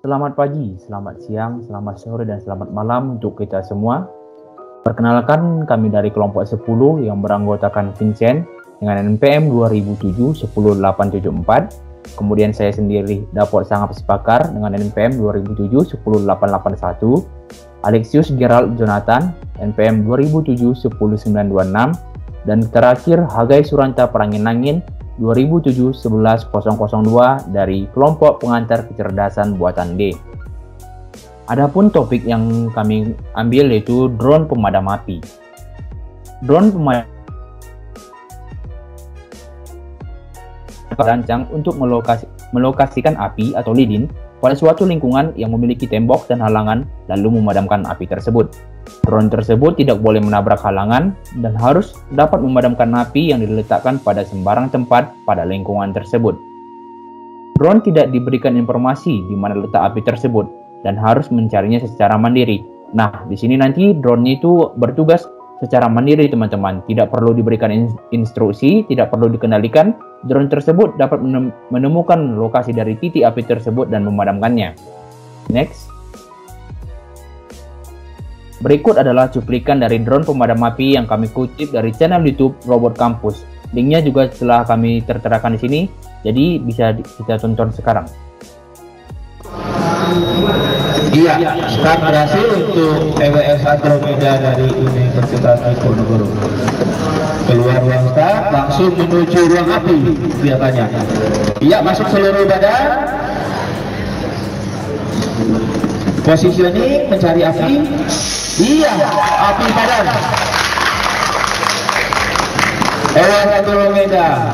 Selamat pagi, selamat siang, selamat sore, dan selamat malam untuk kita semua. Perkenalkan, kami dari kelompok 10 yang beranggotakan Vincent dengan NPM 2007-10874. Kemudian saya sendiri Dapot Sangap Sipakar dengan NPM 2007-10881. Alexius Gerald Jonathan, NPM 2007-10926. Dan terakhir Hagai Suranta Paranginangin 2007-11-002 dari kelompok pengantar kecerdasan buatan D. Adapun topik yang kami ambil yaitu drone pemadam api. Drone pemadam dirancang untuk melokasikan api atau lilin pada suatu lingkungan yang memiliki tembok dan halangan lalu memadamkan api tersebut. Drone tersebut tidak boleh menabrak halangan dan harus dapat memadamkan api yang diletakkan pada sembarang tempat pada lingkungan tersebut. Drone tidak diberikan informasi di mana letak api tersebut dan harus mencarinya secara mandiri. Nah, di sini nanti drone itu bertugas secara mandiri, teman-teman. Tidak perlu diberikan instruksi, tidak perlu dikendalikan. Drone tersebut dapat menemukan lokasi dari titik api tersebut dan memadamkannya. Next. Berikut adalah cuplikan dari drone pemadam api yang kami kutip dari channel YouTube Robot Campus. Linknya juga telah kami terterakan di sini, jadi bisa kita tonton sekarang. Iya, start berhasil untuk PWS Andromeda dari Universitas Diponegoro. Keluar ruang start, langsung menuju ruang api kelihatannya. Iya, masuk seluruh badan. Positioning, mencari api. Iya, api padam. PWS Andromeda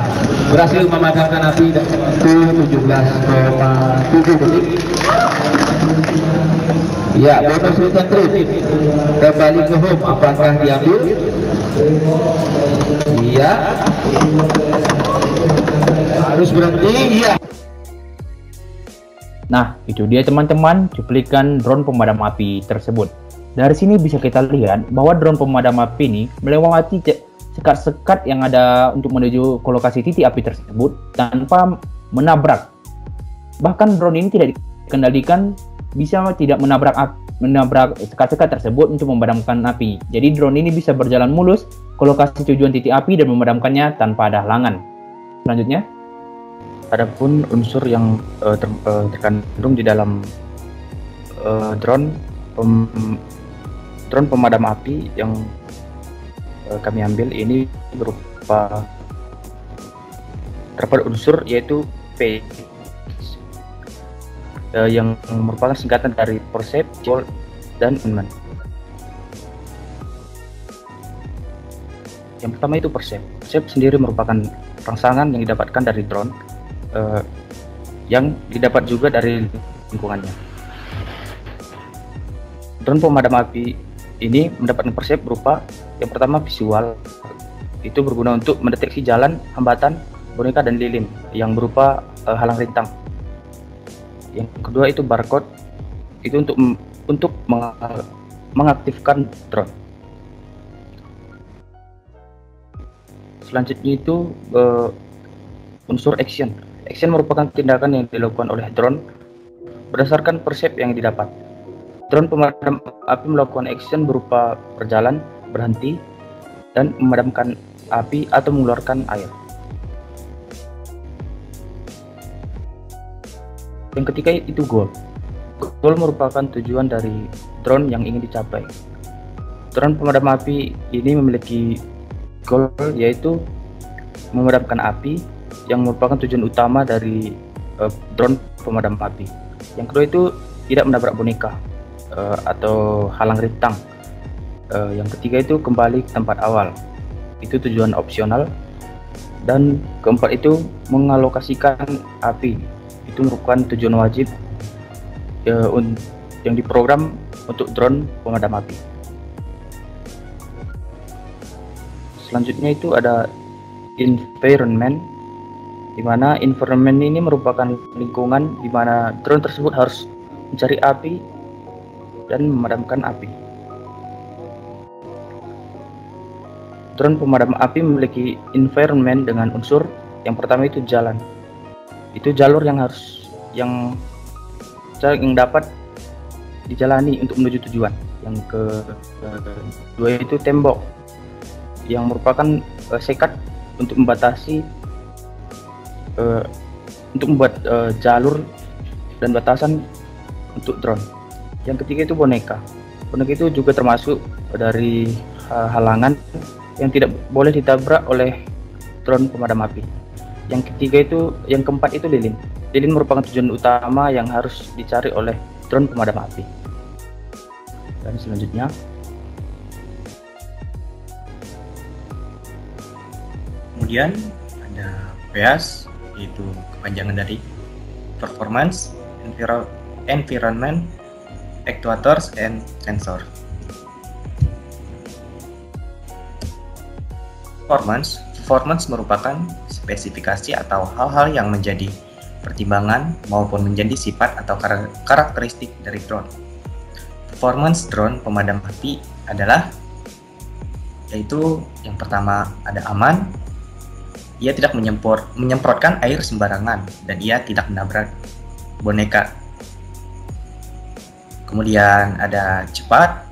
berhasil memadamkan api ke 17,7 detik. Ya, bonus return trip kembali ke home, apakah diambil? Iya, harus berhenti. Iya. Nah, itu dia teman-teman cuplikan drone pemadam api tersebut. Dari sini bisa kita lihat bahwa drone pemadam api ini melewati sekat-sekat yang ada untuk menuju ke lokasi titik api tersebut tanpa menabrak. Bahkan drone ini tidak dikendalikan, bisa tidak menabrak sekat-sekat tersebut untuk memadamkan api. Jadi drone ini bisa berjalan mulus ke lokasi tujuan titik api dan memadamkannya tanpa ada halangan. Selanjutnya, adapun unsur yang terkandung di dalam drone pemadam api yang kami ambil ini berupa terdapat unsur yaitu P yang merupakan singkatan dari Percept, Jolt, dan Unman. Yang pertama itu Percept. Percept sendiri merupakan rangsangan yang didapatkan dari drone yang didapat juga dari lingkungannya. Drone pemadam api ini mendapatkan Percept berupa yang pertama visual, itu berguna untuk mendeteksi jalan, hambatan, boneka, dan lilin yang berupa halang rintang. Yang kedua itu barcode, itu untuk mengaktifkan drone. Selanjutnya itu unsur action. Action merupakan tindakan yang dilakukan oleh drone berdasarkan Percept yang didapat. Drone pemadam api melakukan action berupa berjalan, berhenti, dan memadamkan api atau mengeluarkan air. Yang ketiga itu goal. Goal merupakan tujuan dari drone yang ingin dicapai. Drone pemadam api ini memiliki goal yaitu memadamkan api yang merupakan tujuan utama dari drone pemadam api. Yang kedua itu tidak menabrak boneka atau halang rintang. Yang ketiga itu kembali ke tempat awal, itu tujuan opsional. Dan keempat itu mengalokasikan api, itu merupakan tujuan wajib yang diprogram untuk drone pemadam api. Selanjutnya itu ada environment, di mana environment ini merupakan lingkungan di mana drone tersebut harus mencari api dan memadamkan api. Drone pemadam api memiliki environment dengan unsur yang pertama itu jalan. Itu jalur yang yang dapat dijalani untuk menuju tujuan. Yang kedua itu tembok, yang merupakan sekat untuk membatasi untuk membuat jalur dan batasan untuk drone. Yang ketiga itu boneka. Boneka itu juga termasuk dari halangan yang tidak boleh ditabrak oleh drone pemadam api. Yang keempat itu lilin. Lilin merupakan tujuan utama yang harus dicari oleh drone pemadam api. Dan selanjutnya, kemudian ada PAS, yaitu kepanjangan dari Performance, Environment, Actuators, and Sensor. Performance merupakan spesifikasi atau hal-hal yang menjadi pertimbangan maupun menjadi sifat atau karakteristik dari drone. Performance drone pemadam api adalah, yaitu yang pertama ada aman, ia tidak menyemprotkan air sembarangan, dan ia tidak menabrak boneka. Kemudian ada cepat,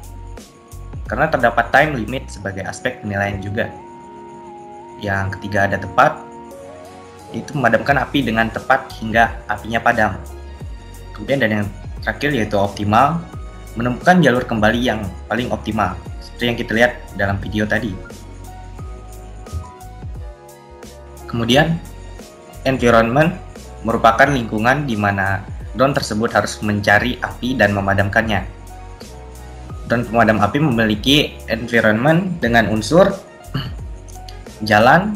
karena terdapat time limit sebagai aspek penilaian juga. Yang ketiga ada tepat, itu memadamkan api dengan tepat hingga apinya padam. Kemudian dan yang terakhir yaitu optimal, menemukan jalur kembali yang paling optimal, seperti yang kita lihat dalam video tadi. Kemudian environment merupakan lingkungan di mana drone tersebut harus mencari api dan memadamkannya. Drone pemadam api memiliki environment dengan unsur jalan,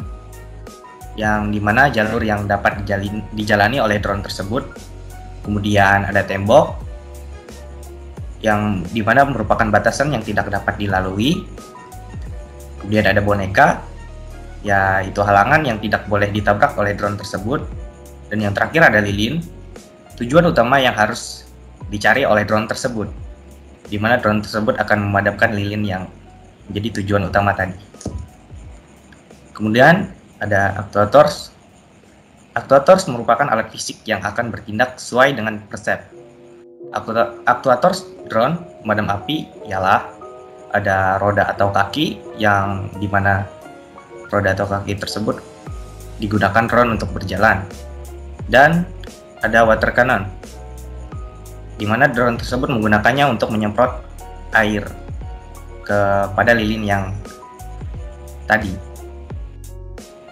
yang dimana jalur yang dapat dijalani oleh drone tersebut. Kemudian ada tembok, yang dimana merupakan batasan yang tidak dapat dilalui. Kemudian ada boneka, yaitu halangan yang tidak boleh ditabrak oleh drone tersebut. Dan yang terakhir ada lilin, tujuan utama yang harus dicari oleh drone tersebut, dimana drone tersebut akan memadamkan lilin yang menjadi tujuan utama tadi. Kemudian ada actuators. Actuators merupakan alat fisik yang akan bertindak sesuai dengan persep. Actuators drone pemadam api ialah ada roda atau kaki, yang dimana roda atau kaki tersebut digunakan drone untuk berjalan. Dan ada water cannon, dimana drone tersebut menggunakannya untuk menyemprot air kepada lilin yang tadi.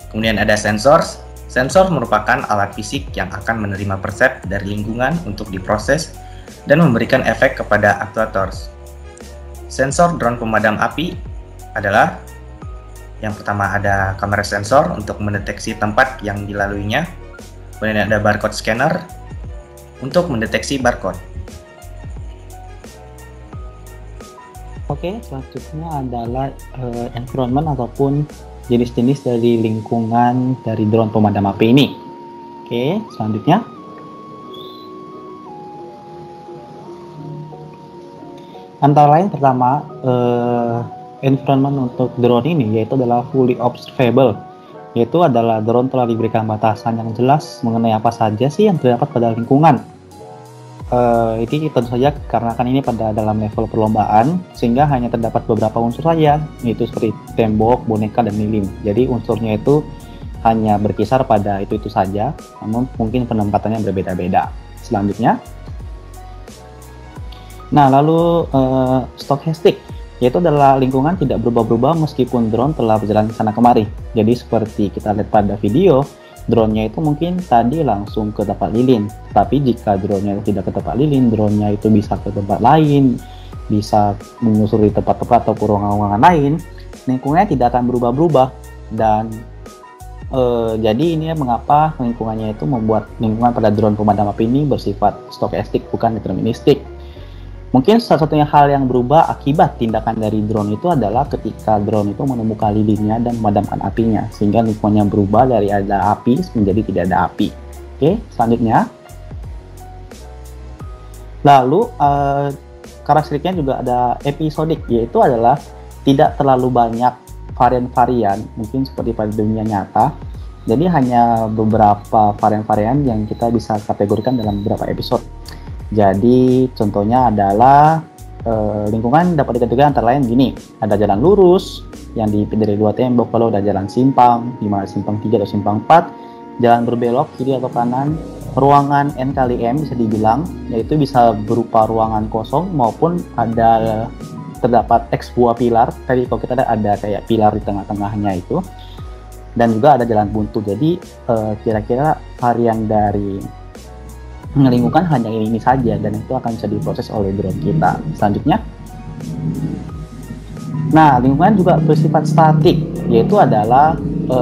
Kemudian ada sensor. Sensor merupakan alat fisik yang akan menerima persep dari lingkungan untuk diproses dan memberikan efek kepada actuators. Sensor drone pemadam api adalah, yang pertama ada kamera sensor untuk mendeteksi tempat yang dilaluinya. Kemudian ada barcode scanner untuk mendeteksi barcode. Oke, selanjutnya adalah environment ataupun jenis-jenis dari lingkungan dari drone pemadam api ini. Oke, selanjutnya. Antara lain pertama, environment untuk drone ini yaitu adalah fully observable, yaitu adalah drone telah diberikan batasan yang jelas mengenai apa saja sih yang terdapat pada lingkungan. Ini tentu saja karena kan ini pada dalam level perlombaan, sehingga hanya terdapat beberapa unsur saja, yaitu seperti tembok, boneka, dan lilin. Jadi unsurnya itu hanya berkisar pada itu saja, namun mungkin penempatannya berbeda-beda. Selanjutnya, nah lalu stochastic, yaitu adalah lingkungan tidak berubah-ubah meskipun drone telah berjalan ke sana kemari. Jadi seperti kita lihat pada video, drone-nya itu mungkin tadi langsung ke tempat lilin, tapi jika drone-nya tidak ke tempat lilin, drone-nya itu bisa ke tempat lain, bisa menyusuri tempat-tempat atau ruangan-ruangan lain, lingkungannya tidak akan berubah-ubah. Dan jadi ini mengapa lingkungannya itu membuat lingkungan pada drone pemadam api ini bersifat stokastik, bukan deterministik. Mungkin salah satunya hal yang berubah akibat tindakan dari drone itu adalah ketika drone itu menemukan lilinnya dan memadamkan apinya, sehingga lingkungannya berubah dari ada api menjadi tidak ada api. Oke, selanjutnya. Lalu karakteristiknya juga ada episodik, yaitu adalah tidak terlalu banyak varian-varian, mungkin seperti pada dunia nyata. Jadi hanya beberapa varian-varian yang kita bisa kategorikan dalam beberapa episode. Jadi contohnya adalah lingkungan dapat dikategorikan antara lain gini, ada jalan lurus yang dipimpin dari 2 tembok, kalau ada jalan simpang, di mana simpang 3 atau simpang 4, jalan berbelok kiri atau kanan, ruangan N kali M bisa dibilang, yaitu bisa berupa ruangan kosong maupun ada terdapat X buah pilar. Tadi kalau kita ada kayak pilar di tengah-tengahnya itu, dan juga ada jalan buntu. Jadi kira-kira varian dari lingkungan hanya ini saja, dan itu akan bisa diproses oleh drone kita. Selanjutnya, nah lingkungan juga bersifat statik, yaitu adalah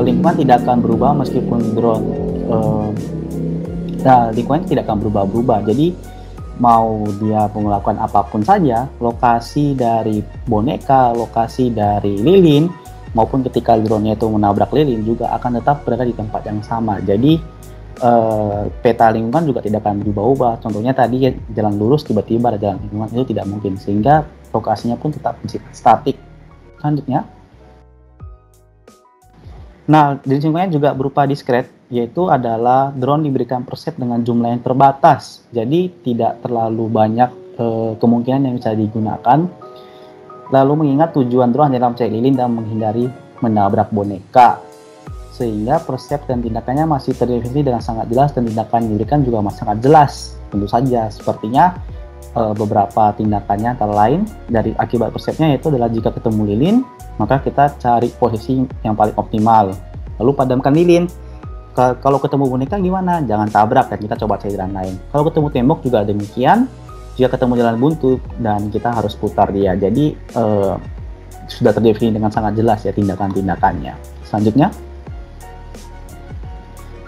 lingkungan tidak akan berubah meskipun drone lingkungan tidak akan berubah-ubah. Jadi mau dia melakukan apapun saja, lokasi dari boneka, lokasi dari lilin, maupun ketika drone-nya itu menabrak lilin juga akan tetap berada di tempat yang sama. Jadi peta lingkungan juga tidak akan berubah-ubah. Contohnya tadi jalan lurus tiba-tiba ada jalan lingkungan, itu tidak mungkin, sehingga lokasinya pun tetap bersifat statik. Selanjutnya, nah jenis lingkungannya juga berupa diskret, yaitu adalah drone diberikan persep dengan jumlah yang terbatas, jadi tidak terlalu banyak kemungkinan yang bisa digunakan. Lalu mengingat tujuan drone adalah mencari lilin dan menghindari menabrak boneka, sehingga persep dan tindakannya masih terdefinisi dengan sangat jelas, dan tindakan yang diberikan juga masih sangat jelas. Tentu saja, sepertinya beberapa tindakannya antara lain dari akibat persepnya, yaitu adalah jika ketemu lilin, maka kita cari posisi yang paling optimal, lalu padamkan lilin. Kalau ketemu boneka gimana? Jangan tabrak, dan kita coba cari jalan lain. Kalau ketemu tembok juga demikian, jika ketemu jalan buntu dan kita harus putar dia. Jadi sudah terdefinisi dengan sangat jelas ya tindakan-tindakannya. Selanjutnya,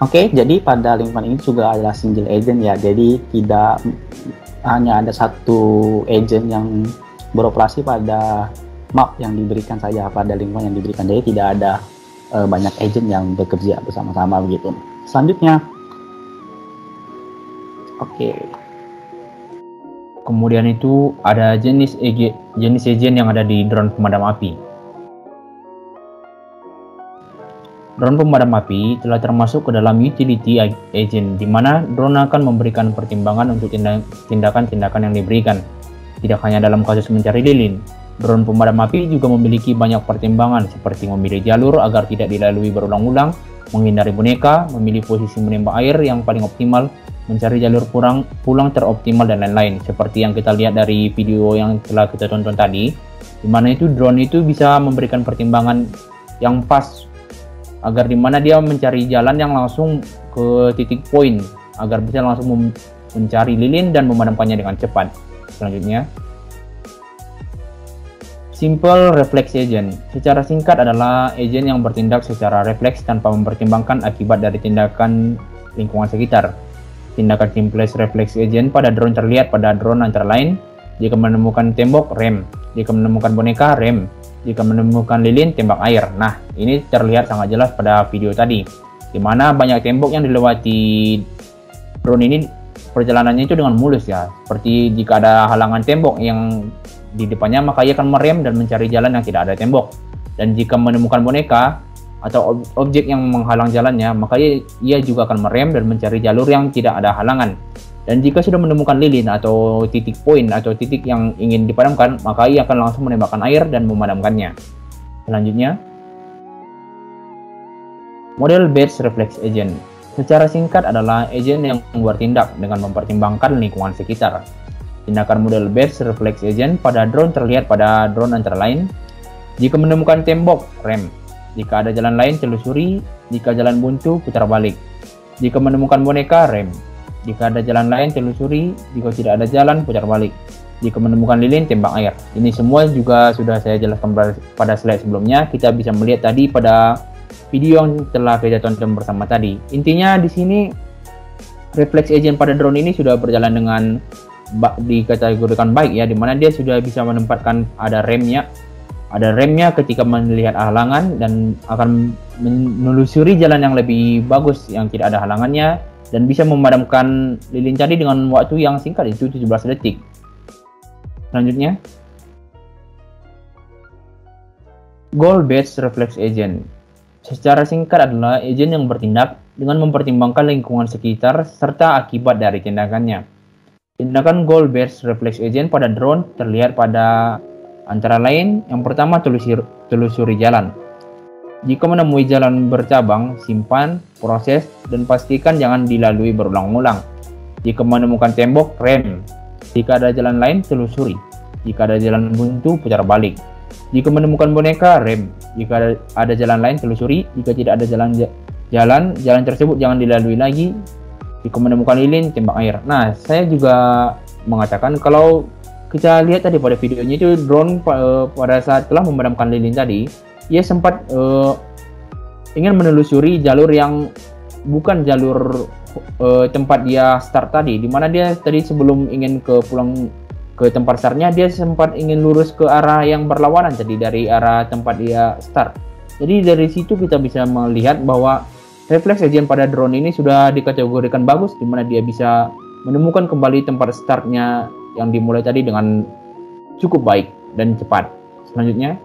oke, jadi pada lingkungan ini juga adalah single agent ya, jadi tidak hanya ada satu agent yang beroperasi pada map yang diberikan saja, pada lingkungan yang diberikan, jadi tidak ada banyak agent yang bekerja bersama-sama begitu. Selanjutnya, oke. Kemudian itu ada jenis agent yang ada di drone pemadam api. Drone pemadam api telah termasuk ke dalam utility agent, di mana drone akan memberikan pertimbangan untuk tindakan-tindakan yang diberikan. Tidak hanya dalam kasus mencari lilin, drone pemadam api juga memiliki banyak pertimbangan seperti memilih jalur agar tidak dilalui berulang-ulang, menghindari boneka, memilih posisi menembak air yang paling optimal, mencari jalur pulang teroptimal, dan lain-lain. Seperti yang kita lihat dari video yang telah kita tonton tadi, di mana itu drone itu bisa memberikan pertimbangan yang pas, agar dimana dia mencari jalan yang langsung ke titik poin, agar bisa langsung mencari lilin dan memadamkannya dengan cepat. Selanjutnya, simple reflex agent. Secara singkat adalah agent yang bertindak secara refleks tanpa mempertimbangkan akibat dari tindakan lingkungan sekitar. Tindakan simplest reflex agent pada drone terlihat pada drone antara lain: jika menemukan tembok, rem; jika menemukan boneka, rem; jika menemukan lilin, tembak air. Nah, ini terlihat sangat jelas pada video tadi, di mana banyak tembok yang dilewati drone ini, perjalanannya itu dengan mulus ya. Seperti jika ada halangan tembok yang di depannya, maka ia akan merem dan mencari jalan yang tidak ada tembok. Dan jika menemukan boneka atau objek yang menghalang jalannya, maka ia juga akan merem dan mencari jalur yang tidak ada halangan. Dan jika sudah menemukan lilin atau titik poin atau titik yang ingin dipadamkan, maka ia akan langsung menembakkan air dan memadamkannya. Selanjutnya, model based reflex agent. Secara singkat adalah agent yang bertindak dengan mempertimbangkan lingkungan sekitar. Tindakan model based reflex agent pada drone terlihat pada drone antara lain: jika menemukan tembok, rem; jika ada jalan lain, telusuri; jika jalan buntu, putar balik; jika menemukan boneka, rem; jika ada jalan lain, telusuri; jika tidak ada jalan, putar balik; jika menemukan lilin, tembak air. Ini semua juga sudah saya jelaskan pada slide sebelumnya. Kita bisa melihat tadi pada video yang telah kita tonton bersama tadi. Intinya di sini reflex agent pada drone ini sudah berjalan dengan dikategorikan baik ya, dimana dia sudah bisa menempatkan ada remnya ketika melihat halangan, dan akan menelusuri jalan yang lebih bagus yang tidak ada halangannya, dan bisa memadamkan lilin tadi dengan waktu yang singkat, itu 17 detik. Selanjutnya, goal based reflex agent. Secara singkat adalah agent yang bertindak dengan mempertimbangkan lingkungan sekitar serta akibat dari tindakannya. Tindakan goal based reflex agent pada drone terlihat pada antara lain yang pertama telusuri jalan. Jika menemui jalan bercabang, simpan, proses, dan pastikan jangan dilalui berulang-ulang. Jika menemukan tembok, rem. Jika ada jalan lain, telusuri. Jika ada jalan buntu, putar balik. Jika menemukan boneka, rem. Jika ada jalan lain, telusuri. Jika tidak ada jalan tersebut jangan dilalui lagi. Jika menemukan lilin, tembak air. Nah, saya juga mengatakan kalau kita lihat tadi pada videonya itu drone pada saat telah memadamkan lilin tadi, ia sempat ingin menelusuri jalur yang bukan jalur tempat dia start tadi, dimana dia tadi sebelum ingin pulang ke tempat startnya dia sempat ingin lurus ke arah yang berlawanan tadi dari arah tempat dia start. Jadi dari situ kita bisa melihat bahwa reflex agent pada drone ini sudah dikategorikan bagus, dimana dia bisa menemukan kembali tempat startnya yang dimulai tadi dengan cukup baik dan cepat. Selanjutnya,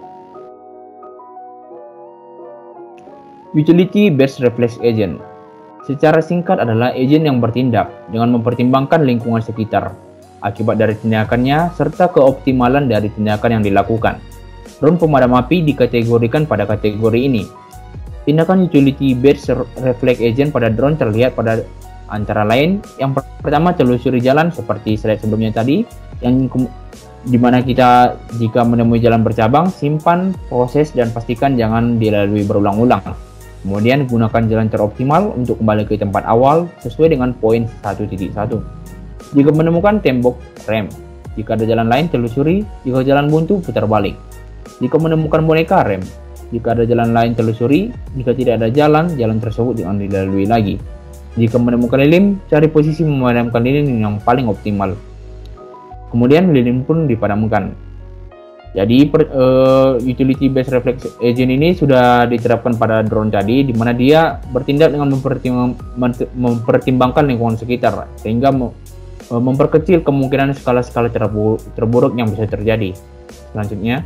utility based reflex agent. Secara singkat adalah agent yang bertindak dengan mempertimbangkan lingkungan sekitar, akibat dari tindakannya, serta keoptimalan dari tindakan yang dilakukan. Drone pemadam api dikategorikan pada kategori ini. Tindakan utility based reflex agent pada drone terlihat pada antara lain yang pertama telusuri jalan seperti slide sebelumnya tadi, yang dimana kita jika menemui jalan bercabang, simpan, proses, dan pastikan jangan dilalui berulang-ulang. Kemudian gunakan jalan teroptimal untuk kembali ke tempat awal sesuai dengan poin 1.1. Jika menemukan tembok, rem. Jika ada jalan lain, telusuri. Jika jalan buntu, putar balik. Jika menemukan boneka, rem. Jika ada jalan lain, telusuri. Jika tidak ada jalan tersebut jangan dilalui lagi. Jika menemukan lilin, cari posisi memadamkan lilin yang paling optimal. Kemudian lilin pun dipadamkan. Jadi utility based reflex agent ini sudah diterapkan pada drone tadi, di mana dia bertindak dengan mempertimbangkan lingkungan sekitar, sehingga memperkecil kemungkinan skala-skala terburuk yang bisa terjadi. Selanjutnya,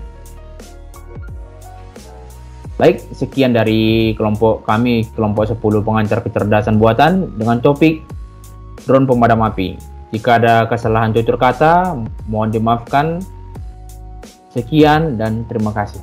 baik, sekian dari kelompok 10 pengantar kecerdasan buatan dengan topik drone pemadam api. Jika ada kesalahan tutur kata, mohon dimaafkan. Sekian dan terima kasih.